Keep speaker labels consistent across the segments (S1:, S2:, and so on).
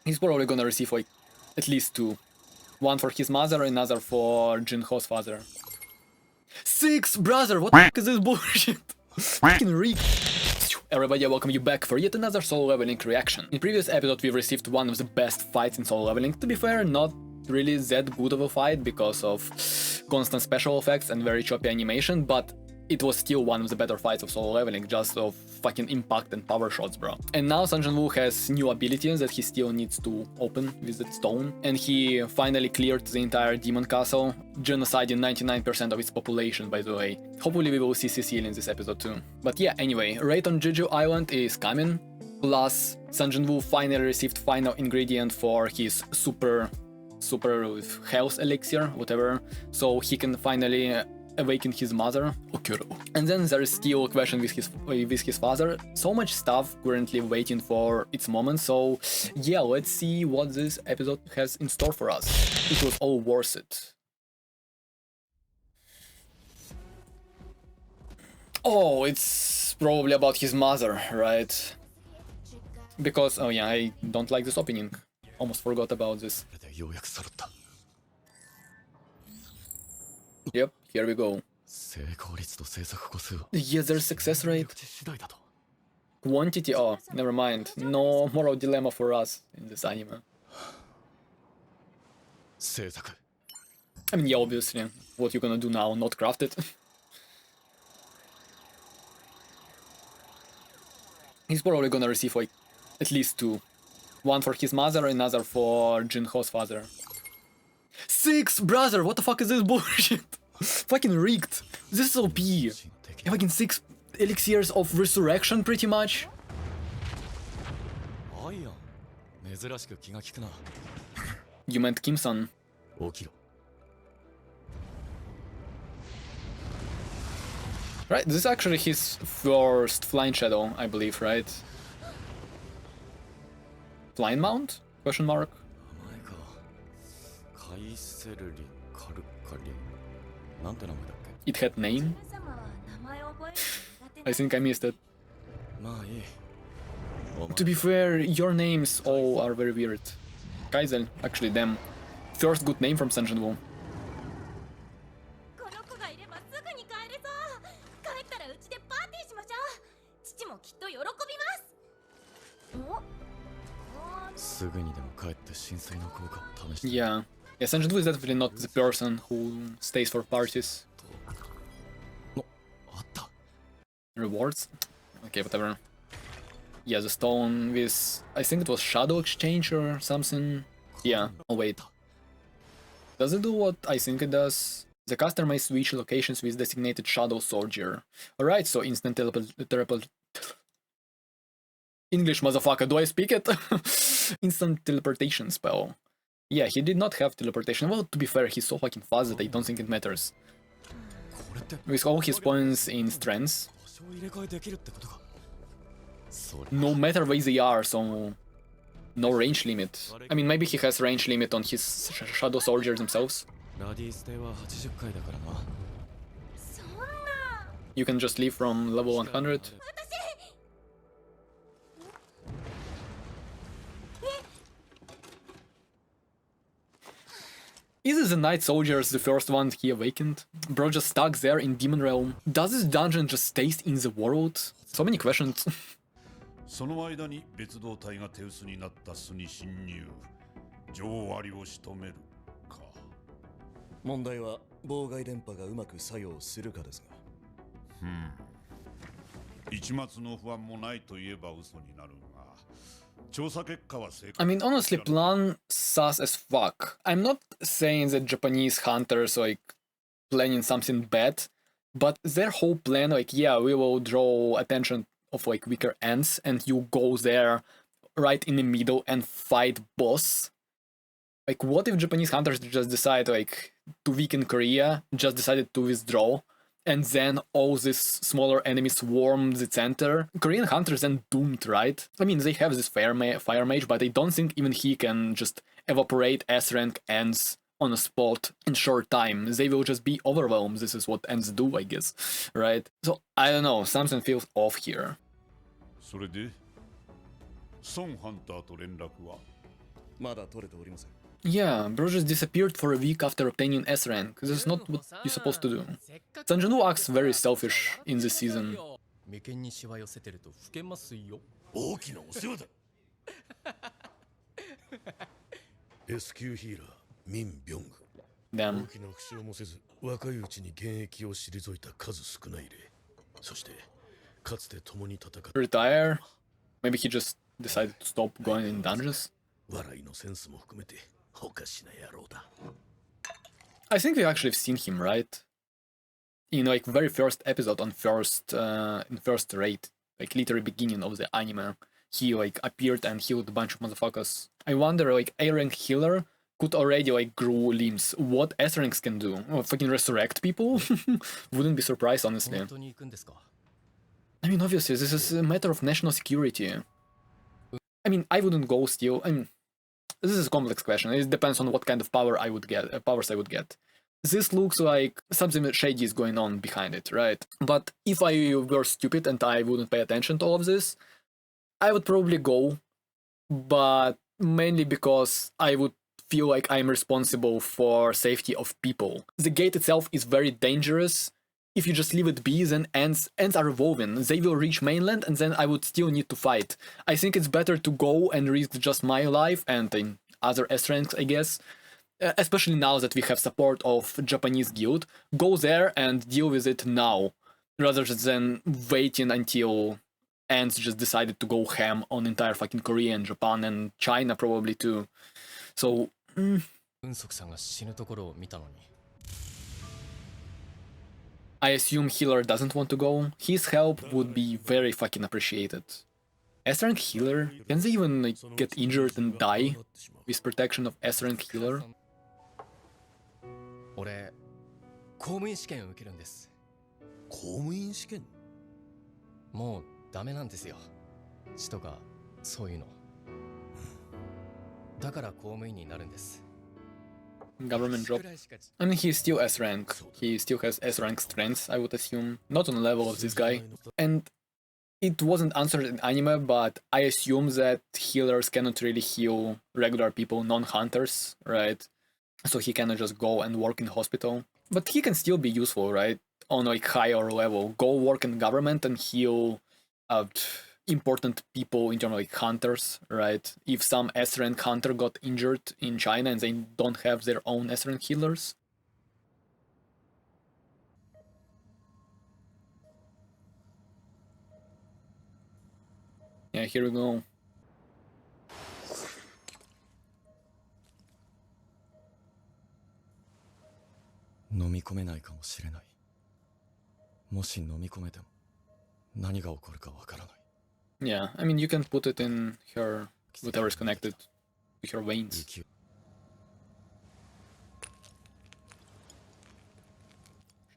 S1: He's probably gonna receive like at least two. One for his mother, another for Jinho's father. 6, brother! What the fuck is this bullshit? Fucking reek. Everybody, I welcome you back for yet another Solo Leveling reaction. In previous episode we received one of the best fights in Solo Leveling. To be fair, not really that good of a fight because of constant special effects and very choppy animation, but it was still one of the better fights of Solo Leveling, just of fucking impact and power shots, bro. And now Sung Jin-Woo has new abilities that he still needs to open with that stone, and he finally cleared the entire demon castle, genociding 99% of its population, by the way. Hopefully we will see Cecile in this episode too. But yeah, anyway, raid on Jeju Island is coming, plus Sung Jin-Woo finally received final ingredient for his super health elixir, whatever, so he can finally awaken his mother, Okuro. And then there is still a question with his father. So much stuff currently waiting for its moment, so yeah, let's see what this episode has in store for us. It was all worth it. Oh, it's probably about his mother, right? Because, oh yeah, I don't like this opening. Almost forgot about this. Yep, here we go. Yeah, there's success rate. Quantity? Oh, never mind. No moral dilemma for us in this anime. I mean, yeah, obviously. What you gonna do now? Not craft it? He's probably gonna receive like at least two. One for his mother, another for Jinho's father. 6, brother! What the fuck is this bullshit? Fucking rigged. This is OP. Fucking 6 elixirs of resurrection, pretty much. You meant Kim-san. Right, this is actually his first flying shadow, I believe, right? Flying mount? Question mark. It had name? I think I missed it. To be fair, your names all are very weird. Kaizel, actually, damn. First good name from Sung Jin-Woo. Yeah. Yeah, Sung Jin-Woo is definitely not the person who stays for parties. Rewards? Okay, whatever. Yeah, the stone with... I think it was Shadow Exchange or something. Yeah, oh wait. Does it do what I think it does? The caster may switch locations with designated Shadow Soldier. Alright, so instant teleport... English, motherfucker, do I speak it? Instant teleportation spell. Yeah, he did not have teleportation. Well, to be fair, he's so fucking fast that I don't think it matters. With all his points in strength. No matter where they are, so... No range limit. I mean, maybe he has range limit on his Shadow Soldiers themselves. You can just leave from level 100. Is the Night Soldiers the first one he awakened? Bro just stuck there in Demon Realm. Does this dungeon just stay in the world? So many questions.
S2: その間に別動隊が手薄になった巣に侵入。女王アリを仕留めるか。
S3: 問題は妨害電波がうまく作用するかですが。
S2: 一末の不安もないと言えば嘘になるが。
S1: I mean, honestly, plan sus as fuck. I'm not saying that Japanese hunters like planning something bad, but their whole plan, like, yeah, we will draw attention of like weaker ends, and you go there right in the middle and fight boss. Like, what if Japanese hunters just decide like to weaken Korea, just decided to withdraw? And then all these smaller enemies swarm the center. Korean hunters then doomed, right? I mean, they have this fire mage, but I don't think even he can just evaporate S-rank ends on a spot in short time. They will just be overwhelmed. This is what ends do, I guess, right? So, I don't know, something feels off here.
S2: それで孫ハンターと連絡は？
S3: まだ取れておりません。
S1: Yeah, bro just disappeared for a week after obtaining S rank. This is not what you're supposed to do. Sanjanu acts very selfish in this season.
S4: 眉間にしわ寄せてると老けますよ。
S3: 大きなお世話だ。S 級ヒーラーミン・ビョング。
S1: Damn.
S3: 大きな負傷もせず若いうちに現役を退いた数少ない例。そしてかつて共に戦った
S1: Retire? Maybe he just decided to stop going in dungeons?
S3: 笑いのセンスも含めておかしな野郎だ。
S1: I think we actually have seen him, right? In like very first episode on in first raid, like literally beginning of the anime, he like appeared and healed a bunch of motherfuckers. I wonder like A rank healer could already like grow limbs. What S ranks can do? Oh, fucking resurrect people? Wouldn't be surprised, honestly.
S4: 本当に行くんですか？
S1: I mean, obviously, this is a matter of national security. I mean, I wouldn't go still. I mean, this is a complex question. It depends on what kind of power I would get, powers I would get. This looks like something shady is going on behind it, right? But if I were stupid and I wouldn't pay attention to all of this, I would probably go, but mainly because I would feel like I'm responsible for safety of people. The gate itself is very dangerous. If you just leave it be, then ends are evolving. They will reach mainland, and then I would still need to fight. I think it's better to go and risk just my life and in other S ranks, I guess. Especially now that we have support of Japanese guild, go there and deal with it now, rather than waiting until Ants just decided to go ham on entire fucking Korea and Japan and China probably too. So.
S4: 運足さんが死ぬところを見たのに。
S1: I assume healer doesn't want to go. His help would be very fucking appreciated. S rank healer? Can they even like, get injured and die with protection of S rank healer?
S4: 俺、公務員試験を受けるんです。
S3: 公務員試験？
S4: もうダメなんですよ。死とかそういうの。だから公務員になるんです。
S1: Government job. I mean, he's still S rank. He still has S rank strength, I would assume. Not on the level of this guy. And it wasn't answered in anime, but I assume that healers cannot really heal regular people, non-hunters, right? So he cannot just go and work in hospital. But he can still be useful, right? On like higher level. Go work in government and heal important people in terms of like hunters, right? If some S rank hunter got injured in China and they don't have their own S rank healers. Yeah, here we go.
S3: 飲み込めないかもしれない。もし飲み込めても何が起こるかわからない。
S1: Yeah, I mean, you can put it in her, whatever is connected to her veins.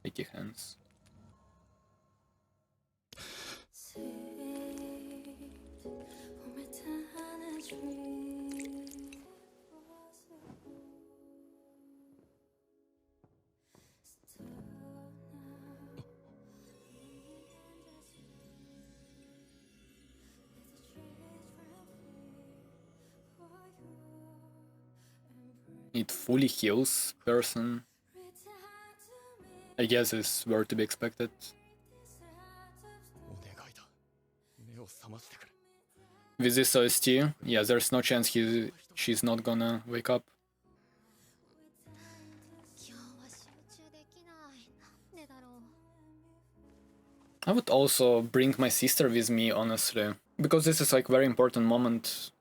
S1: Shaky hands. It fully heals person. I guess is were to be expected.
S3: お願いだ。目を覚ましてくれ。
S1: With this OST, yeah, there's no chance she's not gonna wake up. I would also bring my sister with me, honestly, because this is like very important moment.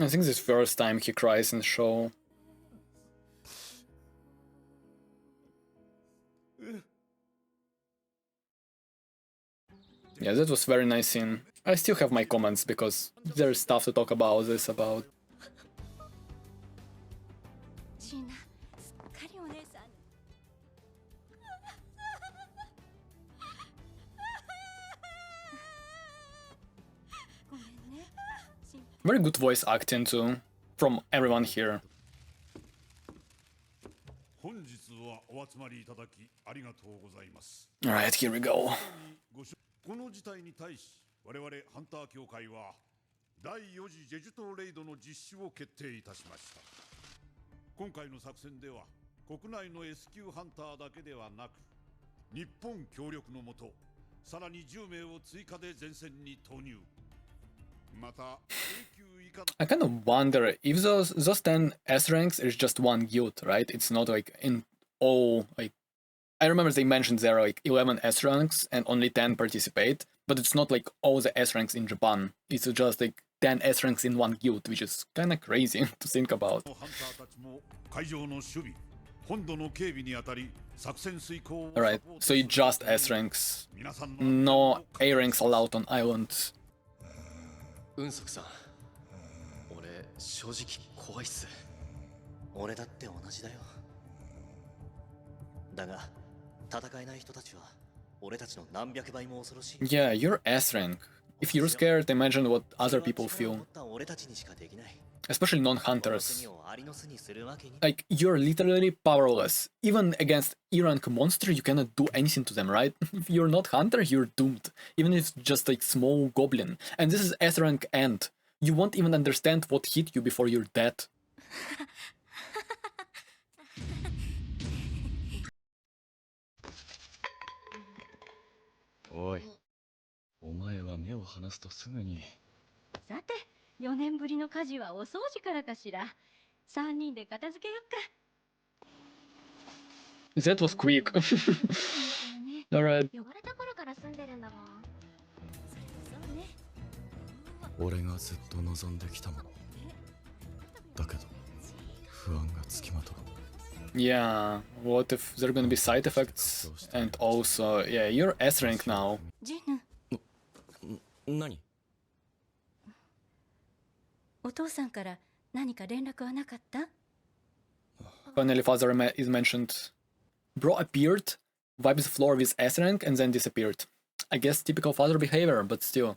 S1: I think this is first time he cries in the show. Yeah, that was very nice scene. I still have my comments because there's stuff to talk about this about.
S5: ジーナすっかりお姉さんにごめんね心配
S1: Very good voice acting too, from everyone here.
S2: 本日はお集まりいただきありがとうございます。
S1: Alright, here we go.
S2: この事態に対し我々ハンター協会は第4次ジェジュ島レイドの実施を決定いたしました。今回の作戦では国内の S 級ハンターだけではなく日本協力のもとさらに10名を追加で前線に投入。また A 級以下
S1: I kind of wonder if those 10 S ranks is just one guild, right? It's not like in all, like, I remember they mentioned there are like 11 S ranks and only 10 participate, but it's not like all the S ranks in Japan. It's just like 10 S ranks in one guild, which is kind of crazy to think about.
S2: ハンターたちも海上の守備、本土の警備にあたり作戦遂行を
S1: Alright, so you just S ranks.
S2: 皆さんの
S1: No A ranks allowed on islands.
S4: 運足さん、俺正直怖いっす。
S6: 俺だって同じだよ。だが戦えない人たちは俺たちの何百倍も恐ろしい。
S1: Yeah, you're S rank. If you're scared, imagine what other people feel.
S6: 俺たちにしかできない。
S1: Especially non-hunters.
S6: 国をアリの巣にするわけに。
S1: Like, you're literally powerless. Even against E-rank monster, you cannot do anything to them, right? If you're not hunter, you're doomed. Even if it's just like small goblin. And this is S-rank end. You won't even understand what hit you before you're dead.
S3: おい、お前は目を離すとすぐに。
S5: さて4年ぶりの家事はお掃除からかしら3人で片付けよっか
S1: That was quick.
S5: ね
S1: Alright.
S5: 汚れた頃から住んでるんだもんそれこそね
S3: 俺がずっと望んできたもの。だけど、不安がつきまとう。
S1: Yeah, what if there are gonna be side effects? And also, yeah, you're S rank now.
S5: ジヌ
S3: 何？
S5: お父さんから何か連絡はなかった
S1: Finally, father is mentioned. Bro appeared, wiped the floor with S rank, and then disappeared. I guess typical father behavior, but still.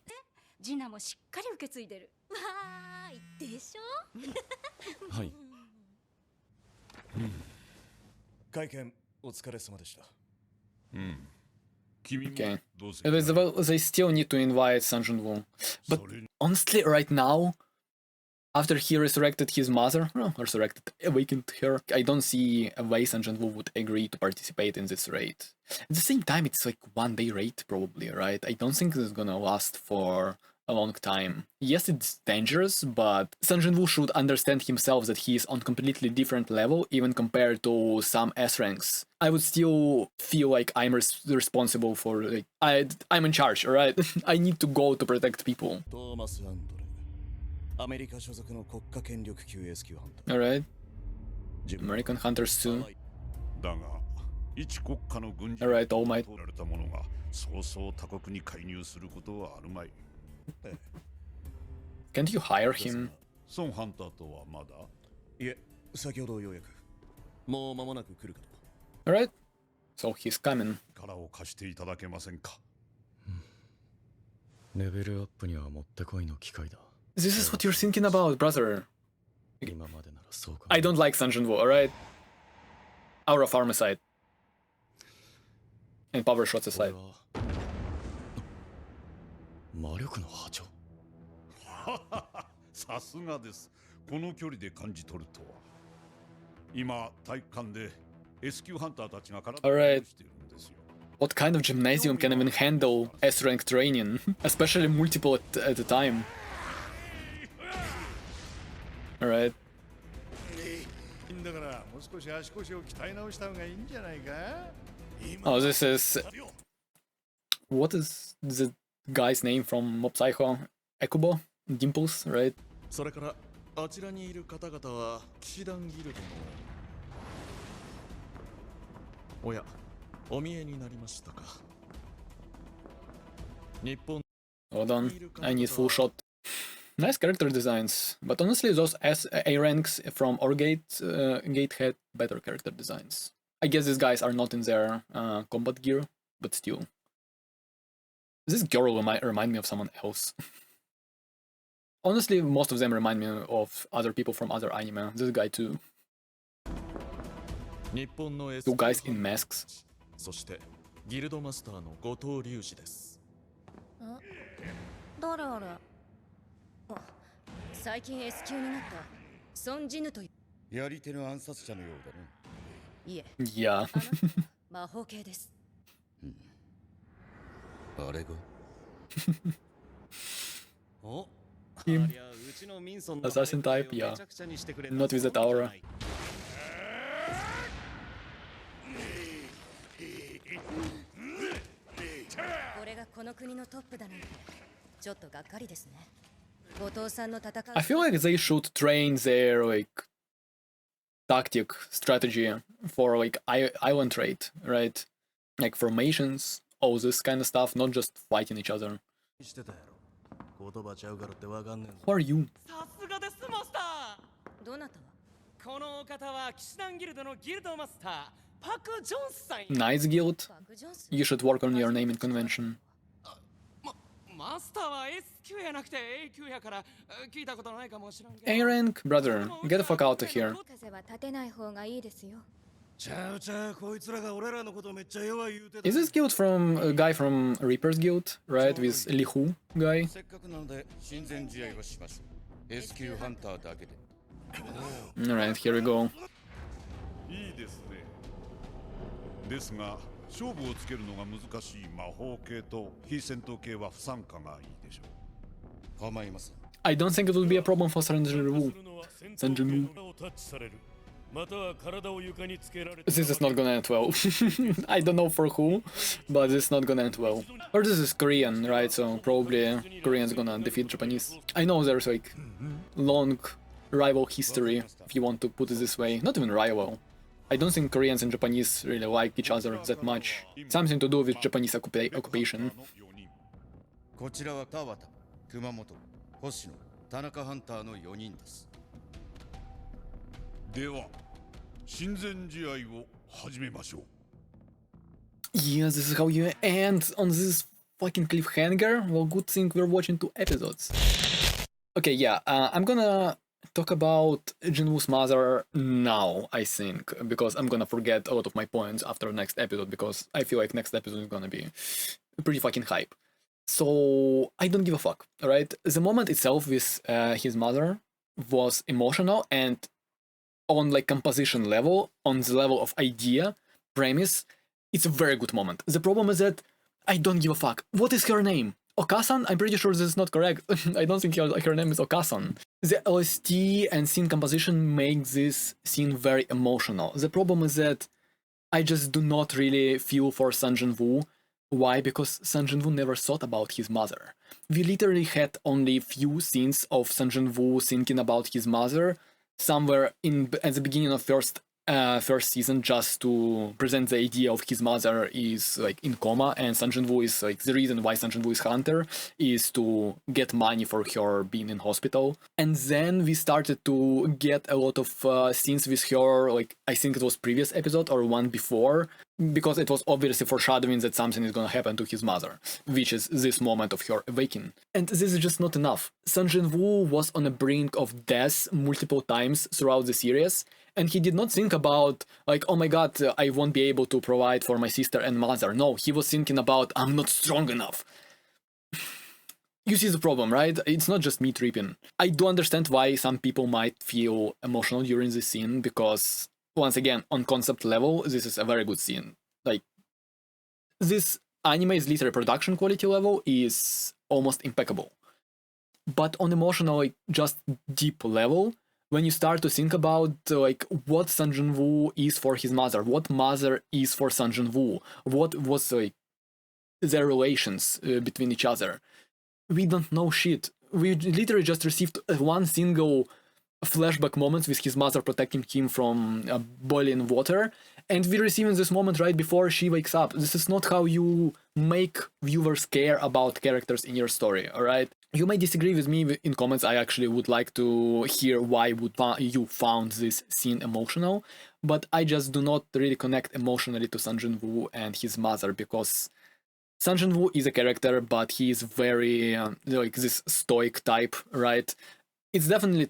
S5: ジナもしっかり受け継いでるわーいでしょ
S3: はい。
S7: 会見お疲れ様でした。
S2: 君も
S1: Okay.
S2: どうせ
S1: They still need to invite Sun Jin-woo. But honestly, right now, after he resurrected his mother, awakened her, I don't see a way Sun Jin-woo would agree to participate in this raid. At the same time, it's like one-day raid probably, right? I don't think this is gonna last for a long time. Yes, it's dangerous, but Sun Jin-woo should understand himself that he is on completely different level, even compared to some S ranks. I would still feel like I'm responsible for, like, I'm in charge, alright? I need to go to protect people.
S7: トーマス・アンドレ。アメリカ所属の国家権力級 S 級ハンター。
S1: Alright,
S7: 自分
S1: American hunters too.
S2: だが一国家の軍事
S1: Alright, All Might.
S2: 取られた者がそうそう他国に介入することはあるまい。
S1: Can't you hire him?
S2: 孫ハンターとはまだ
S7: いえ、先ほどようやく。もう間もなく来るかと。
S1: Alright, so he's coming.
S2: 力を貸していただけませんか。
S3: レベルアップにはもってこいの機会だ。
S1: This is what you're thinking about, brother.
S3: 今までならそうか。
S1: I don't like Sun Jin-woo, alright? Aura farm aside. And power shots
S3: 俺
S1: aside.
S3: は魔力の波長。
S2: さすがです。この距離で感じ取るとは。今体育館で S 級ハンターたちが体を
S1: Alright.
S2: しているんですよ。
S1: What kind of gymnasium can even handle S-rank training? Especially multiple at a time. Alright.
S7: だからもう少し足腰を鍛え直した方がいいんじゃないか。
S1: Oh, this is... What is the guy's name from Mob Psycho? Ekubo? Dimples, right?
S7: それから
S3: あちらにいる方々は騎士団ギルドのおやお見えになりましたか。日本
S1: Hold on, I need full shot. Nice character designs, but honestly those A ranks from Orgate Gate had better character designs. I guess these guys are not in their combat gear, but still. This girl might remind me of someone else. Honestly, most of them remind me of other people from other anime. This guy too.
S3: 日本の
S1: Two guys in masks.
S3: そしてギルドマスターの後藤隆二です。
S8: 誰あれ？最近 S 級になったソン・ジヌという。
S7: やり手の暗殺者のようだね。
S8: いえ、
S1: Yeah.
S8: あの人は魔法系です。
S7: あれが
S4: お
S1: Him.
S4: ありゃうちのミンソンの
S1: Assassin type,
S4: め
S1: yeah.
S4: ちゃくちゃにしてくれた
S1: Not with that aura.
S8: これがこの国のトップだなんてちょっとがっかりですね。後藤さんの戦う。
S1: I feel like they should train their like tactic strategy for like island trade, right? Like formations, all this kind of stuff, not just fighting each other.
S3: してたやろ。言葉ちゃうからってわかんねえぞ。
S1: Who are you?
S9: さすがですマスタ
S8: どなたは？
S9: ー。このお方は騎士団ギルドのギルドマスターパク・ジョンスさん。
S1: Nice guild.
S8: パク・ジョンス。
S1: You should work on your naming convention.
S9: マスターは S 級やなくて A 級やから聞いたことないかもしれんけど。
S1: A rank, brother, get the fuck out of here.
S8: 風は立てない方がいいですよ。
S7: ちゃうちゃうこいつらが俺らのことめっちゃ弱い言うてた。
S1: Is this guild from a guy from Reaper's Guild, right? With Li Hu guy?
S7: せっかくなので親善試合をします。S 級ハンターだけで。
S1: Alright, here we go.
S2: いいですね。ですが勝負をつけるのが難しい魔法系と非戦闘系は不参加がいいでしょう。
S7: 構いません。
S1: I don't think it will be a problem for Sanjin Wu. Sanjin Wu.
S7: または体を床につけられ
S1: This is not gonna end well. I don't know for who, but this is not gonna end well. Or this is Korean, right? So probably Koreans gonna defeat Japanese. I know there's like long rival history, if you want to put it this way. Not even rival. I don't think Koreans and Japanese really like each other that much. Something to do with Japanese occupation.
S7: こちらは田畑、熊本、星野、田中ハンターの4人です。
S2: では親善試合を始めましょう。
S1: Yeah, this is how you end on this fucking cliffhanger. Well, good thing we're watching 2 episodes. Okay, yeah, I'm gonna talk about Jinwoo's mother now, I think, because I'm gonna forget a lot of my points after next episode, because I feel like next episode is gonna be pretty fucking hype. So, I don't give a fuck, alright? The moment itself with his mother was emotional, and on like composition level, on the level of idea, premise, it's a very good moment. The problem is that I don't give a fuck. What is her name? Okasan? I'm pretty sure this is not correct. I don't think her name is Okasan. The LST and scene composition make this scene very emotional. The problem is that I just do not really feel for Sun Jin-woo. Why? Because Sun Jin-woo never thought about his mother. We literally had only few scenes of Sun Jin-woo thinking about his mother somewhere at the beginning of first season, just to present the idea of his mother is like in coma, and Sun Jin-woo is like the reason why Sun Jin-woo is hunter is to get money for her being in hospital. And then we started to get a lot of scenes with her, like I think it was previous episode or one before, because it was obviously foreshadowing that something is gonna happen to his mother, which is this moment of her awakening. And this is just not enough. Sun Jin-woo was on the brink of death multiple times throughout the series, and he did not think about, like, oh my god, I won't be able to provide for my sister and mother. No, he was thinking about, I'm not strong enough. You see the problem, right? It's not just me tripping. I do understand why some people might feel emotional during this scene, because, once again, on concept level, this is a very good scene. Like, this anime's literary production quality level is almost impeccable. But on emotional, like, just deep level, when you start to think about like what Sun Jin-woo is for his mother, what mother is for Sun Jin-woo, what was like their relations between each other, we don't know shit. We literally just received one single flashback moments with his mother protecting him from boiling water, and we're receiving this moment right before she wakes up. This is not how you make viewers care about characters in your story, alright? You may disagree with me in comments. I actually would like to hear why would you found this scene emotional, but I just do not really connect emotionally to Sung Jin-woo and his mother, because Sung Jin-woo is a character, but he is very like this stoic type, right? It's definitely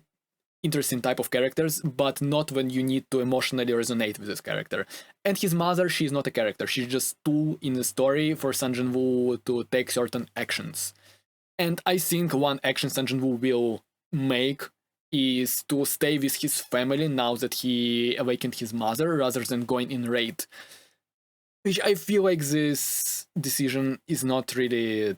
S1: interesting type of characters, but not when you need to emotionally resonate with this character. And his mother, she's not a character. She's just tool in the story for Sung Jin-woo to take certain actions. And I think one action Sung Jin-woo will make is to stay with his family now that he awakened his mother, rather than going in raid. Which I feel like this decision is not really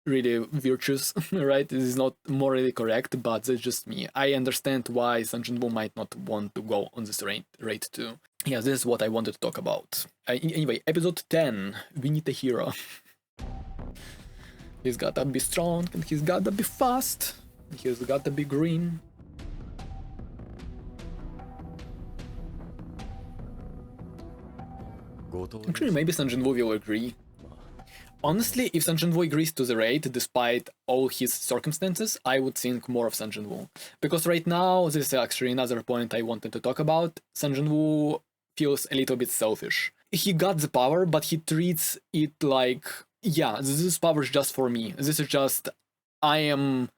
S1: virtuous, right? This is not morally correct, but that's just me. I understand why Sung Jin-woo might not want to go on this raid too. Yeah, this is what I wanted to talk about. Anyway, episode 10, we need a hero. He's gotta be strong, and he's gotta be fast. He's gotta be green. Actually, maybe Sung Jin-woo will agree. Honestly, if Sung Jin-woo agrees to the raid, despite all his circumstances, I would think more of Sung Jin-woo. Because right now, this is actually another point I wanted to talk about, Sung Jin-woo feels a little bit selfish. He got the power, but he treats it like, yeah, this power is just for me. This is just, I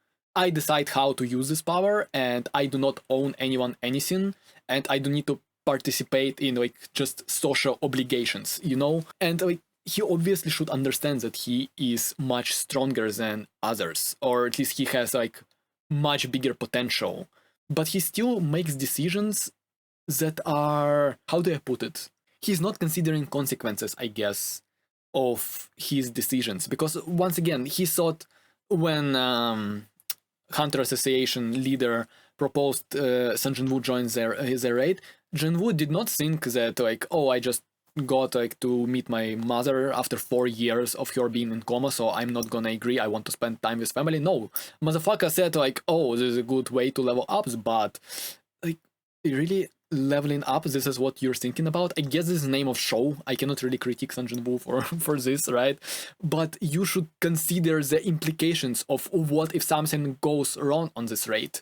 S1: decide how to use this power, and I do not own anyone anything, and I don't need to participate in like just social obligations, you know? And like, he obviously should understand that he is much stronger than others, or at least he has like much bigger potential, but he still makes decisions that are, how do I put it? He's not considering consequences, I guess, of his decisions, because once again, he thought when Hunter Association leader proposed Sung Jin-woo join their raid, Jin-woo did not think that like, oh, I just got like to meet my mother after 4 years of her being in coma, so I'm not gonna agree, I want to spend time with family. No, motherfucker said like, oh, this is a good way to level up, but like, really leveling up, this is what you're thinking about? I guess this is the name of show, I cannot really critique Sung Jin-woo for this, right? But you should consider the implications of what if something goes wrong on this raid.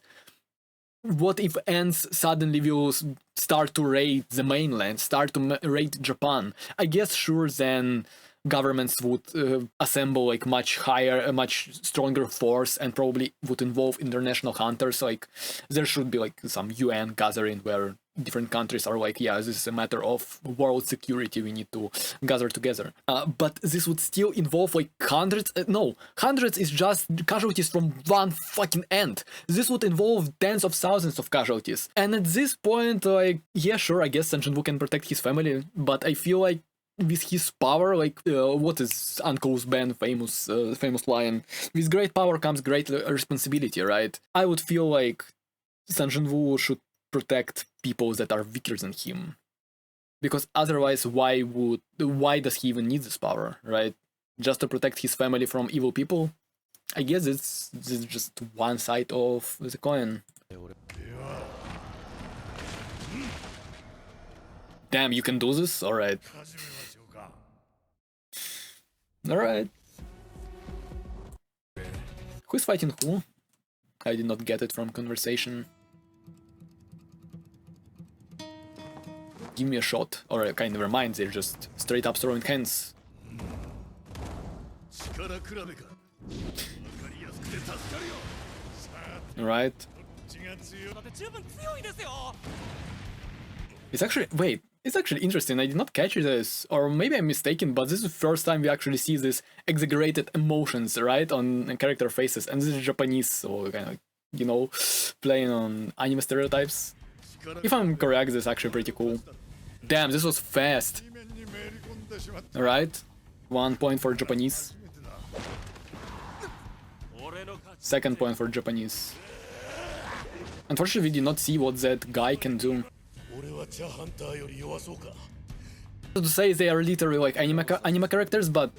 S1: What if ants suddenly will start to raid the mainland, start to raid Japan? I guess sure then governments would assemble like much stronger force, and probably would involve international hunters. Like there should be like some UN gathering where different countries are like, yeah, this is a matter of world security, we need to gather together. But this would still involve like hundreds, hundreds is just casualties from one fucking ant. This would involve tens of thousands of casualties. And at this point, like, yeah, sure, I guess Sung Jin-woo can protect his family, but I feel like with his power, like, what is Uncle's Ben famous line? With great power comes great responsibility, right? I would feel like Sung Jin-woo should protect people that are weaker than him, because otherwise why does he even need this power, right? Just to protect his family from evil people? I guess it's just one side of the coin. Damn, you can do this? Alright. Alright. Who's fighting who? I did not get it from conversation. Give me a shot. Or okay, never mind, they're just straight up throwing hands. Right. It's actually, wait, it's actually interesting, I did not catch this, or maybe I'm mistaken, but this is the first time we actually see this exaggerated emotions, right, on character faces, and this is Japanese, so kind of, you know, playing on anime stereotypes. If I'm correct, this is actually pretty cool. Damn, this was fast. Alright, 1 point for Japanese. Second point for Japanese. Unfortunately, we did not see what that guy can do. So to say they are literally like anime characters, but...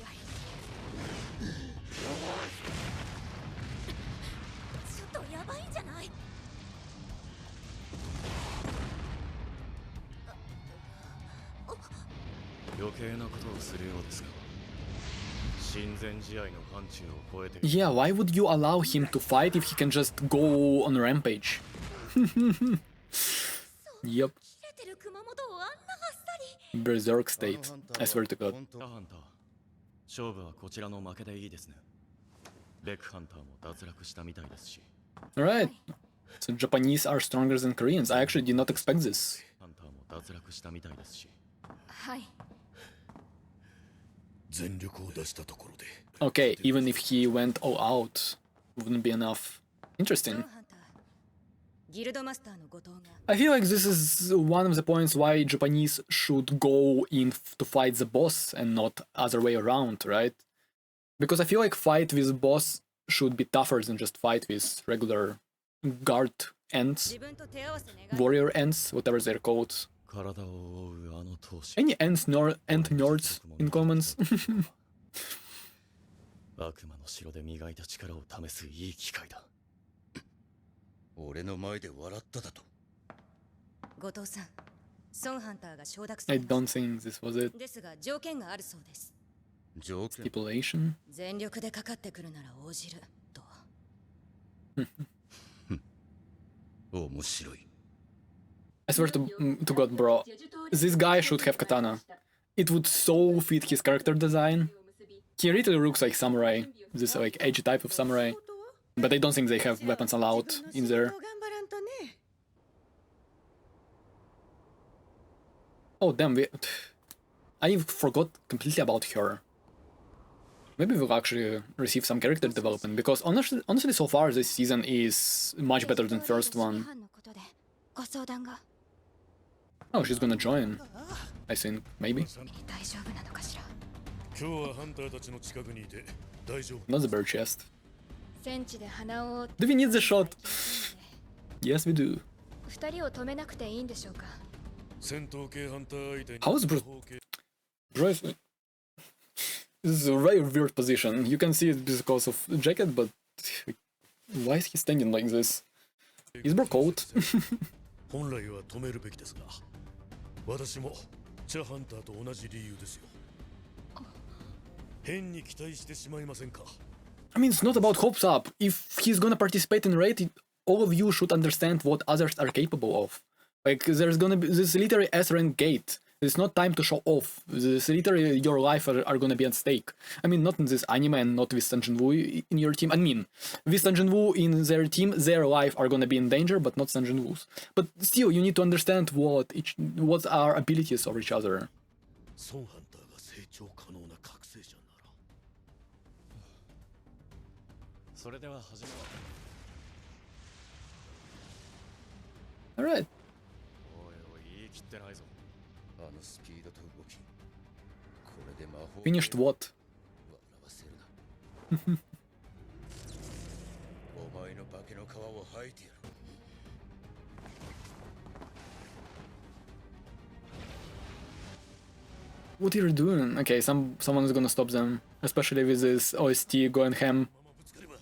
S3: 余計なことをするようですが親善試合の範疇を超えて
S1: Yeah, why would you allow him to fight if he can just go on rampage? Yep,
S8: 切れてる熊本をあんなあっさり
S1: berserk state. I swear to God.
S3: ハンター勝負はこちらの負けでいいですねベックハンターも脱落したみたいですし
S1: Alright. So Japanese are stronger than Koreans. I actually did not expect this.
S3: ハンターも脱落したみたいですし
S8: はい
S2: 全力を出したところで
S1: Okay, even if he went all out, wouldn't be enough.
S8: ソン
S1: Interesting.
S8: ハンターギルドマスターの後藤が
S1: I feel like this is one of the points why Japanese should go in to fight the boss and not other way around, right? Because I feel like fight with boss should be tougher than just fight with regular guard ends,
S8: 自分と手合わせ願い
S1: warrior ends, whatever they're called.
S3: 体を覆うあの闘志
S1: Any ends and nerds in comments?
S3: 悪魔の城で磨いた力を試すいい機会だ
S7: 俺の前で笑っただと
S8: 後藤さんソンハンターが承諾さ
S1: I
S8: れま
S1: don't
S8: した
S1: think this was it.
S8: ですが条件があるそうです
S7: 条件
S1: Stipulation?
S8: 全力でかかってくるなら応じると
S7: 面白い
S1: I swear to God, bro, this guy should have katana. It would so fit his character design. He really looks like samurai, this like edgy type of samurai. But I don't think they have weapons allowed in there.
S8: 頑張らんとね
S1: Oh damn, I forgot completely about her. Maybe we'll actually receive some character development, because honestly so far this season is much better than first one.
S8: 班のことでご相談が
S1: Oh, she's gonna join. I think, maybe.
S8: 大丈夫なのかしら
S2: 今日はハンターたちの近くにいて大丈夫
S1: Not the bird chest.
S8: 戦地で鼻を
S1: Do we need the shot? Yes, we do.
S8: 二人を止めなくていいんでしょうか
S2: 戦闘系ハンター相手に
S1: How is Bruce? Bro, this is a very weird position. You can see it because of the jacket, but why is he standing like this? Is bro cold?
S2: 本来は止めるべきですが私もチャハンターと同じ理由ですよ変に期待してしまいませんか
S1: I mean, it's not about hopes up. If he's gonna participate in raid, all of you should understand what others are capable of. Like, there's gonna be this literally S-rank gate. It's not time to show off. This literally your life are gonna be at stake. I mean, not in this anime and not with Sun Jinwoo in your team. I mean, with Sun Jinwoo in their team, their life are gonna be in danger, but not Sun Jinwoo's. But still, you need to understand what are abilities of each other.
S2: ソンハンターが成長可能な覚醒者なら
S3: それでは始め
S1: All right.
S3: おいおい言い切ってないぞ
S7: あのスピードと動きこれで魔法
S1: Finished what?
S7: 笑わせるなお前の化けの皮を吐いてやる
S1: What are you doing? Okay, someone is gonna stop them, especially with this OST going ham.
S2: ままぶつかれば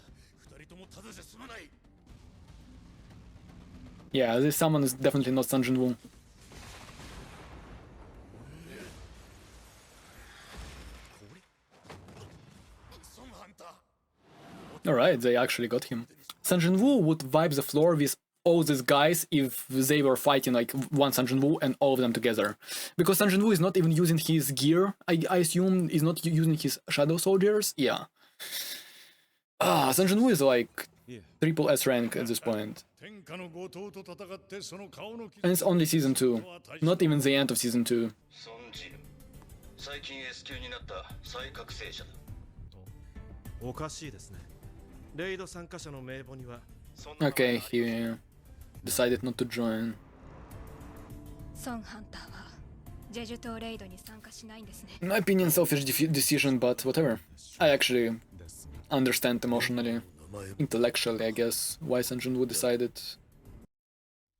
S2: 二人ともただじゃ済まない
S1: Yeah, this someone is definitely not Sun Jinwoo.
S2: ソンハンター
S1: Alright, they actually got him. Sun Jinwoo would wipe the floor with all these guys if they were fighting like one Sun Jinwoo and all of them together. Because Sun Jinwoo is not even using his gear, I assume is not using his Shadow Soldiers? Yeah. Sun Jinwoo is like triple S rank at this point.
S2: 天下の強盗と戦ってその顔の傷
S1: And it's only season 2, not even the end of season 2.
S10: ソンジル最近 S 級になった再覚醒者だ
S11: おかしいですねレイド参加者の名簿には
S1: Okay, he decided not to join.
S8: ソンハンターはジェジュ島レイドに参加しないんですね
S1: In my opinion, selfish decision, but whatever. I actually understand emotionally, intellectually, I guess, why Sun Jinwoo decided.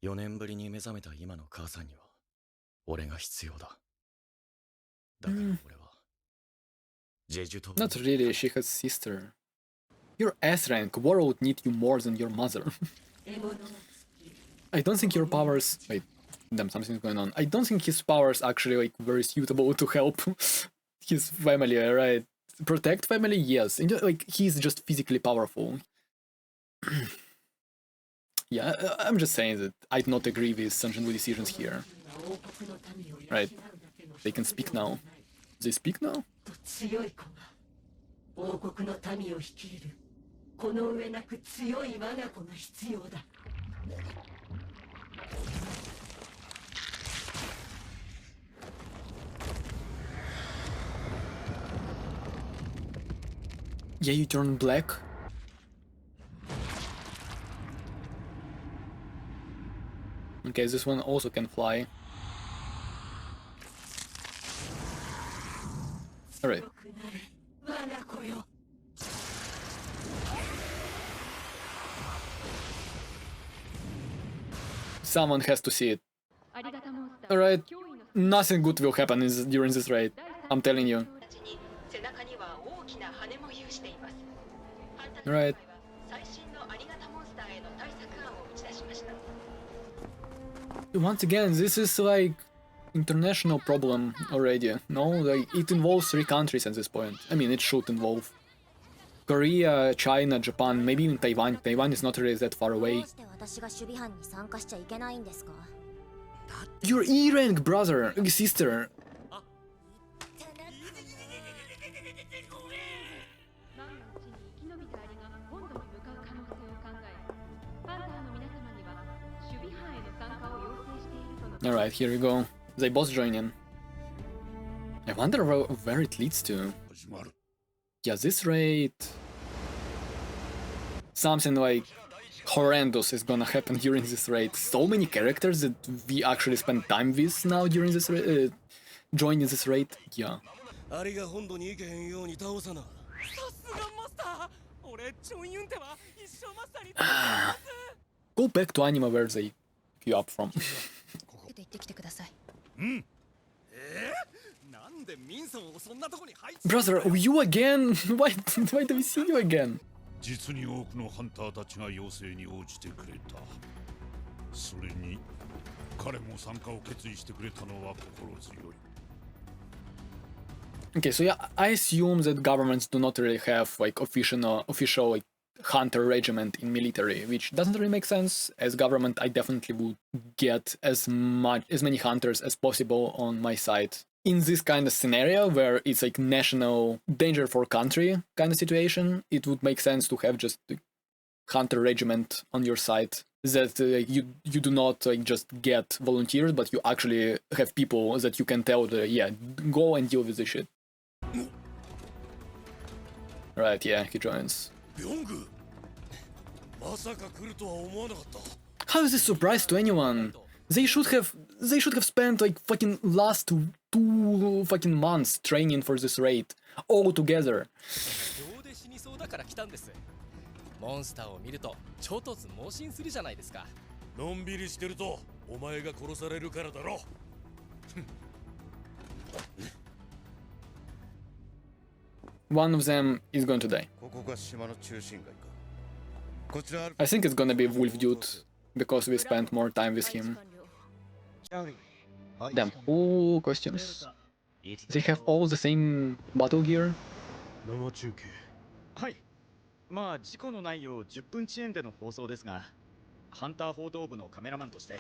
S3: 4年ぶりに目覚めた今の母さんには俺が必要だだから俺はジェジュ島
S1: Not really, she has sister. Your S rank, war would need you more than your mother. I don't think your powers... Wait, damn, something's going on. I don't think his powers actually like very suitable to help his family, right? Protect family, yes. And, like he's just physically powerful. Yeah, I'm just saying that I do not agree with Sanjinwu decisions here. Right? They can speak now. They speak now?
S12: 王国の民を率いるこの上なく強い我が子が必要だ
S1: Yeah, you turn black. Okay, this one also can fly. Alright. Someone has to see it. Alright, nothing good will happen during this raid. I'm telling you. Right. Once again, this is like international problem already. No, like it involves 3 countries at this point. I mean, it should involve Korea, China, Japan, maybe even Taiwan. Taiwan is not really that far away. Your E-rank brother, sister. Alright, here we go. They both join in. I wonder where it leads to. Yeah, this raid... Something like horrendous is gonna happen during this raid. So many characters that we actually spend time with now during this raid, joining this raid. Yeah. Go back to anime where they pick you up from. Brother, you again? Why do we see you again?
S2: 実に多くのハンターたちが要請に応じてくれた。それに彼も参加を決意してくれたのは心強い。
S1: Okay, so yeah, I assume that governments do not really have like official like hunter regiment in military, which doesn't really make sense. As government, I definitely would get as many hunters as possible on my side. In this kind of scenario where it's like national danger for country kind of situation, it would make sense to have just the hunter regiment on your side. That you do not like just get volunteers, but you actually have people that you can tell that, yeah, go and deal with this shit. Right, yeah, he joins. How is this a surprise to anyone? They should have spent like fucking last 2 fucking months training for this raid all together.
S4: モンスターを見ると超突猛進するじゃないですか。
S13: のんびりしてるとお前が殺されるからだろ。
S1: One of them is going to die.
S7: ここが島の中心街か。こちら
S1: I think it's gonna be Wolf Dude because we spent more time with him. Damn, cool costumes. They have all the same battle gear.
S14: 生中継。はい。まあ事故のないよう10分遅延での放送ですが、ハンター報道部のカメラマンとして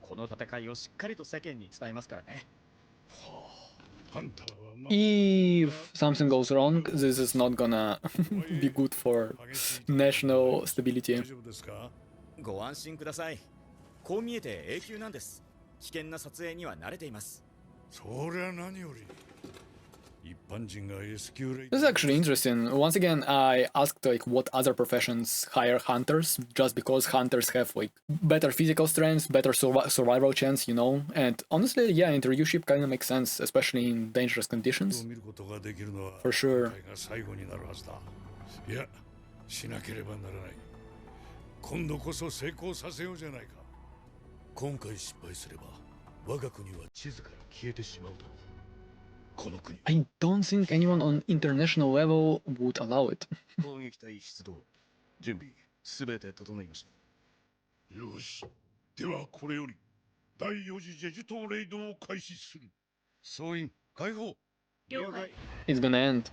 S14: この戦いをしっかりと世間に伝えますからね。
S1: If something goes wrong, this is not gonna be good for national stability.
S14: ご安心ください。こう見えて永久なんです。危険な撮影には慣れています。
S2: そりゃ何より。
S1: This is actually interesting. Once again, I asked like what other professions hire hunters, just because hunters have like better physical strength, better survival chance, you know. And honestly, yeah, interviewship kind of makes sense, especially in dangerous conditions. For sure.
S2: しなければならない。今度こそ成功させようじゃないか。今回失敗すれば、我が国は地図から消えてしまうだろう。
S1: I don't think anyone on international level would allow it.
S13: 攻撃隊出動。準備すべて整いました。よし。ではこれより
S2: 第4次ジェジュ島レイドを開始する。
S7: 総員解放。
S1: It's gonna end.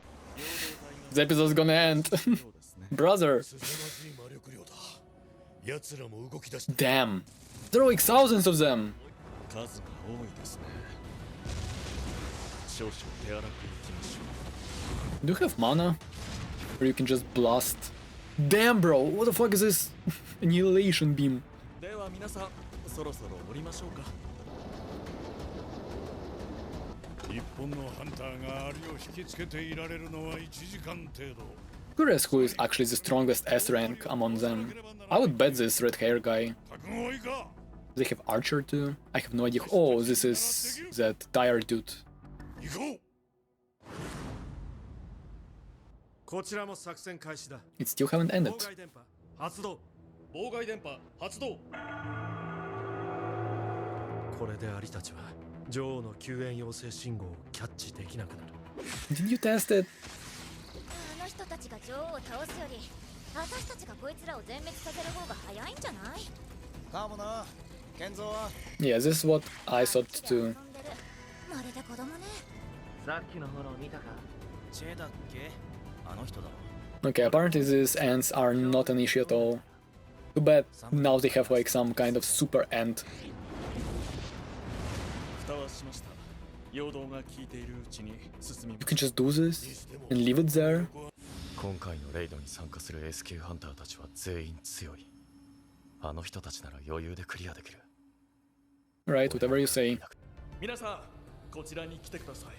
S1: The episode's gonna end. Brother.
S13: 凄まじい魔力量だ。奴らも動き出し
S1: Damn. There are like thousands of them.
S3: 数が多いですね。少々手荒くいきましょう。
S1: Do you have mana? Or you can just blast? Damn, bro. What the fuck is this? Annihilation beam.
S3: では皆さん、そろそろ降りましょうか。
S2: 日本のハンターがアリを引きつけていられるのは1時間程度。
S1: Curious who is actually the strongest S rank among them. I would bet this red hair guy.
S2: 覚悟はいいか。
S1: They have Archer too. I have no idea. Oh, this is that dire dude.
S2: 行こう。
S11: こちらも作戦開始だ。
S1: It still haven't ended.
S11: 妨害電波発動。
S13: 妨害電波発動。
S11: これでアリたちは女王の救援要請信号をキャッチできなくなる。
S1: Did you test it?
S8: あの人たちが女王を倒すより私たちがこいつらを全滅させる方が早いんじゃないかもな。健三は
S1: Yeah, this is what I thought too.
S8: まるで子供ね。
S6: さっきの炎見たか。チェだっけ。あの人だ。
S1: Okay, apparently these ants are not an issue at all. Too bad now they have like some kind of super ant.
S3: 蓋はしました。陽動が効いているうちに進み
S1: You can just do this and leave it there.
S3: 今回のレイドに参加する S 級ハンターたちは全員強い。あの人たちなら余裕でクリアできる。
S1: Right, whatever you say.
S3: 皆さん、こちらに来てください。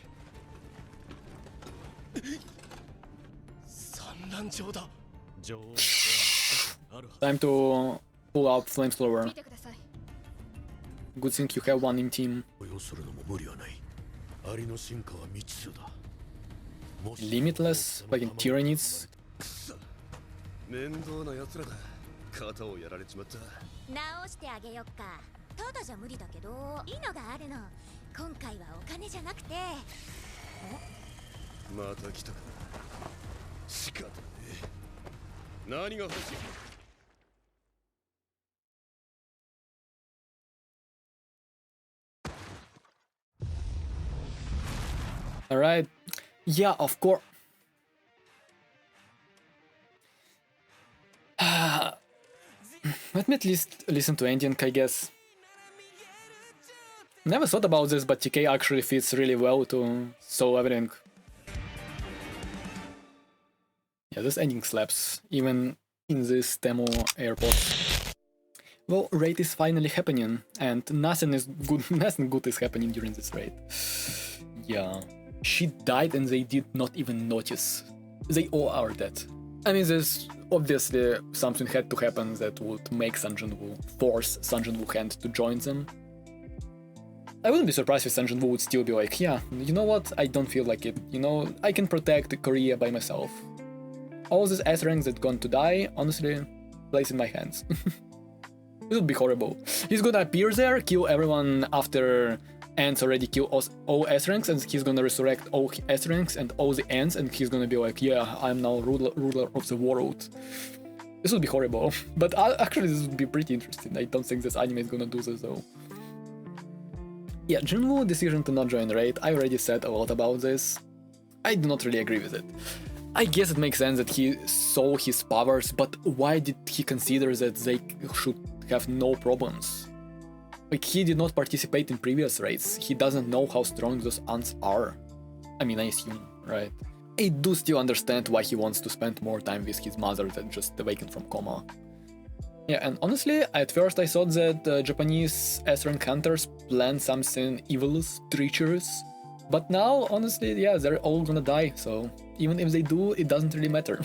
S3: 産卵場だ。女王
S1: Time to pull out flamethrower.
S8: 見てください。
S1: Good thing you have one in team.
S13: 要するのも無理はない。アリの進化は未知数だ。
S1: Limitless, like in Tyranids.
S13: 面倒な奴らだ。肩をやられちまった。
S8: 直してあげよっか。ただじゃ無理だけどいいのがあるの。今回はお金じゃなくて。
S13: また来たか。仕方ねえ。何が欲しい。
S1: Alright. Yeah, of course. Let me at least listen to Ending, I guess. Never thought about this, but TK actually fits really well to solve everything. Yeah, this ending slaps, even in this demo airport. Well, raid is finally happening, and nothing good is happening during this raid. Yeah. She died and they did not even notice. They all are dead. I mean, there's obviously something had to happen that would make Sun Jin-woo, force Sun Jin-woo hand to join them. I wouldn't be surprised if Sun Jin-woo would still be like, yeah, you know what, I don't feel like it, you know, I can protect Korea by myself. All these S-ranks that going to die, honestly, place in my hands. It would be horrible. He's gonna appear there, kill everyone after ants already kill all S-ranks, and he's gonna resurrect all S-ranks and all the ants, and he's gonna be like, yeah, I'm now ruler of the world. This would be horrible, but actually this would be pretty interesting. I don't think this anime is gonna do this though. Yeah, Jin-woo's decision to not join raid, I already said a lot about this. I do not really agree with it. I guess it makes sense that he saw his powers, but why did he consider that they should have no problems? Like, he did not participate in previous raids, he doesn't know how strong those ants are. I mean, I assume, right? I do still understand why he wants to spend more time with his mother than just awaken from coma. Yeah, and honestly, at first I thought that Japanese S-rank hunters planned something evil, treacherous. But now, honestly, yeah, they're all gonna die, so even if they do, it doesn't really matter.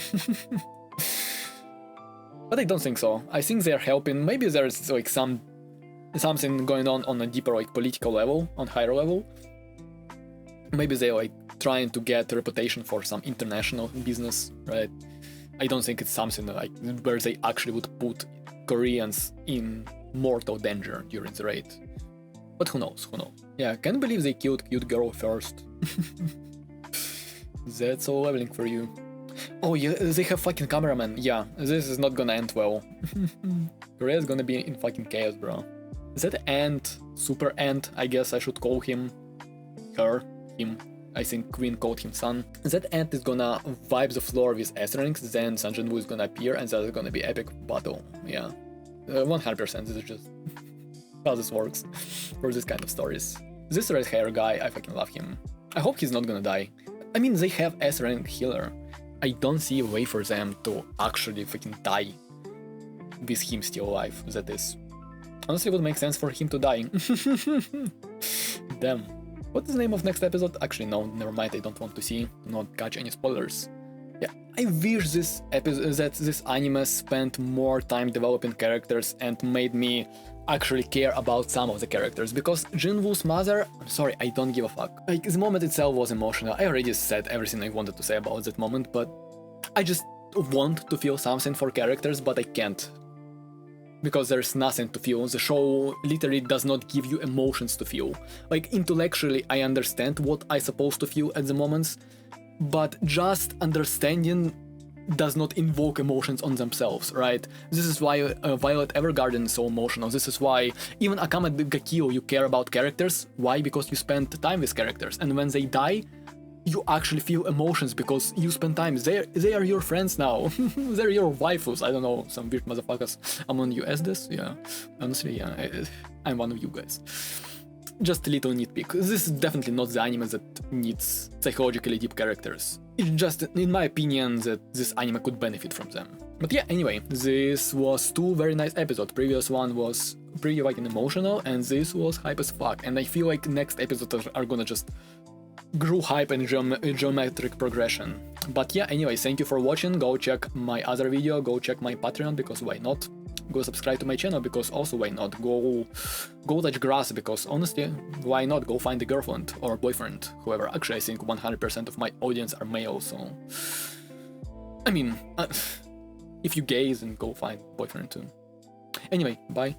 S1: But I don't think so. I think they're helping. Maybe there's like something going on a deeper like political level, on higher level. Maybe they're like trying to get a reputation for some international business, right? I don't think it's something like where they actually would put Koreans in mortal danger during the raid. But who knows, who knows. Yeah, can't believe they killed cute girl first. That's all leveling for you. Oh yeah, they have fucking cameraman. Yeah, this is not gonna end well. Korea's gonna be in fucking chaos, bro. That ant, super ant, I guess I should call him, her, him. I think Queen called him son. That ant is gonna wipe the floor with S-Rings, then Sun Jinwoo is gonna appear, and that's gonna be epic battle. Yeah, 100%. This is just how this works for this kind of stories. This red hair guy, I fucking love him. I hope he's not gonna die. I mean, they have S-Rank healer. I don't see a way for them to actually fucking die with him still alive, that is. Honestly, it would make sense for him to die. Damn. What is the name of next episode? Actually, no, never mind, I don't want to see, not catch any spoilers. Yeah, I wish this episode, that this anime spent more time developing characters and made me actually care about some of the characters, because Jinwoo's mother, I'm sorry, I don't give a fuck. Like, the moment itself was emotional. I already said everything I wanted to say about that moment, but I just want to feel something for characters, but I can't. Because there's nothing to feel. The show literally does not give you emotions to feel. Like, intellectually, I understand what I'm supposed to feel at the moments, but just understanding does not invoke emotions on themselves, right? This is why Violet Evergarden is so emotional. This is why even Akame ga Kill, you care about characters. Why? Because you spend time with characters, and when they die, you actually feel emotions because you spend time. They are your friends now. They're your waifus. I don't know, some weird motherfuckers among you as this. Yeah, honestly, yeah, I'm one of you guys. Just a little nitpick. This is definitely not the anime that needs psychologically deep characters. It's just, in my opinion, that this anime could benefit from them. But yeah, anyway, this was two very nice episodes. Previous one was pretty fucking emotional, and this was hype as fuck. And I feel like next episodes are gonna just grow hype and geometric progression. But yeah, anyway, thank you for watching. Go check my other video, go check my Patreon, because why not? Go subscribe to my channel, because also why not? Go touch grass, because honestly, why not? Go find a girlfriend or boyfriend, whoever. Actually, I think 100% of my audience are male, so... I mean, if you gay, then go find boyfriend too. Anyway, bye.